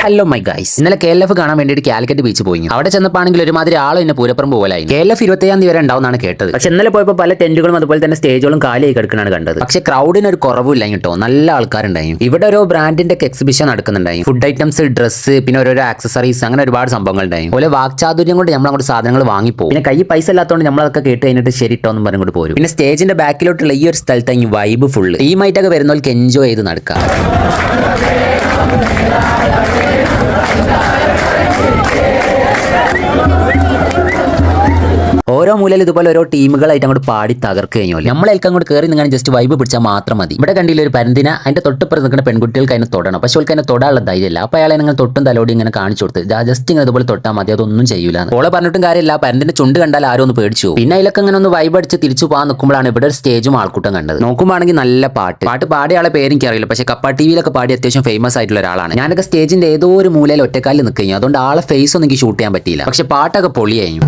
Hello my guys, ഇന്നലെ KLF കാണാൻ വേണ്ടിയിട്ട് കാലിക്കറ്റ് ബീച്ച് പോയി. അവിടെ ചെന്നപ്പാണെങ്കിൽ ഒരുമാതിരി ആളും എന്നെ പൂരപ്പുറമ്പ് പോലായി. KLF 21 തീയതി വരെ ഉണ്ടാവുന്നതാണ് കേട്ടത്. പക്ഷെ ഇന്നലെ പോയപ്പോൾ പല ടെന്റുകളും അതുപോലെ തന്നെ സ്റ്റേജുകളും കാലിയായി കിടക്കുന്നതാണ് കണ്ടത്. പക്ഷെ ക്രൗഡിന് ഒരു കുറവില്ല കേട്ടോ, നല്ല ആൾക്കാരുണ്ടായി. ഇവിടെ ഓരോ ബ്രാൻഡിന്റെ എക്സിബിഷൻ നടക്കുന്നുണ്ടായി. ഫുഡ് ഐറ്റംസ്, ഡ്രസ്സ്, പിന്നെ ഓരോ ആക്സസറീസ്, അങ്ങനെ ഒരുപാട് സംഭവങ്ങൾ ഉണ്ടായി. അതുപോലെ വാക്ചാതുര്യം കൊണ്ട് നമ്മൾ അങ്ങോട്ട് സാധനങ്ങൾ വാങ്ങിപ്പോകും. പിന്നെ കൈ പൈസ ഇല്ലാത്തതുകൊണ്ട് നമ്മളതൊക്കെ കേട്ട് കഴിഞ്ഞിട്ട് ശരിട്ടോ എന്നും പറഞ്ഞുകൊണ്ട് പോരും. പിന്നെ സ്റ്റേജിന്റെ ബാക്കിലോട്ടുള്ള ഈ ഒരു സ്ഥലത്ത് ഈ വൈബ് ഫുള്ള് ടീമായിട്ടൊക്കെ വരുന്നവർക്ക് എൻജോയ് ചെയ്ത് നടക്കാം. ഓരോ മൂലയിൽ ഇതുപോലെ ഓരോ ടീമുകളായിട്ട് അങ്ങോട്ട് പാടി തകർക്ക് കഴിഞ്ഞു. നമ്മളേൽക്ക് അങ്ങോട്ട് കയറി നിങ്ങൾ ജസ്റ്റ് വൈബ് പിടിച്ചാൽ മാത്രം മതി. ഇവിടെ കണ്ടില്ല ഒരു പരന്തിന, അതിന്റെ തൊട്ടിപ്പുറത്ത് നിൽക്കുന്ന പെൺകുട്ടികൾക്ക് അതിനെ തൊടണം. പക്ഷെ അവൾക്ക് അതിനെ തൊടാനുള്ള ധൈര്യമില്ല. അപ്പോൾ അയാളെ നിങ്ങൾ തൊട്ടും തലോടി ഇങ്ങനെ കാണിച്ചു കൊടുത്ത് ജസ്റ്റ് ഇങ്ങനെ ഇതുപോലെ തൊട്ടാൽ മതി, അതൊന്നും ചെയ്യൂല. ഓളെ പറഞ്ഞിട്ടും കാര്യമില്ല, പരന്തിന്റെ ചുണ്ട് കണ്ടാൽ ആരും ഒന്ന് പേടിച്ചു. പിന്നെ അതിലൊക്കെ ഇങ്ങനെ ഒന്ന് വൈബ് അടിച്ച് തിരിച്ചു പോകാൻ നിൽക്കുമ്പോഴാണ് ഇവിടെ ഒരു സ്റ്റേജും ആൾക്കൂട്ടം കണ്ടത്. നോക്കുമ്പോഴാണെങ്കിൽ നല്ല പാട്ട് പാടിയ ആളെ പേരെനിക്ക് അറിയില്ല. പക്ഷെ കപ്പ ടിവിയിലൊക്കെ പാടി അത്യാവശ്യം ഫേമസ് ആയിട്ടുള്ള ഒരാളാണ്. ഞാനൊക്കെ സ്റ്റേജിന്റെ ഏതോ ഒരു മൂലയിൽ ഒറ്റക്കാലിൽ നിൽക്കുകയും അതുകൊണ്ട് ആളെ ഫേസ് ഒന്നും എനിക്ക് ഷൂട്ട് ചെയ്യാൻ പറ്റിയില്ല. പക്ഷെ പാട്ടൊക്കെ പൊളിയായി.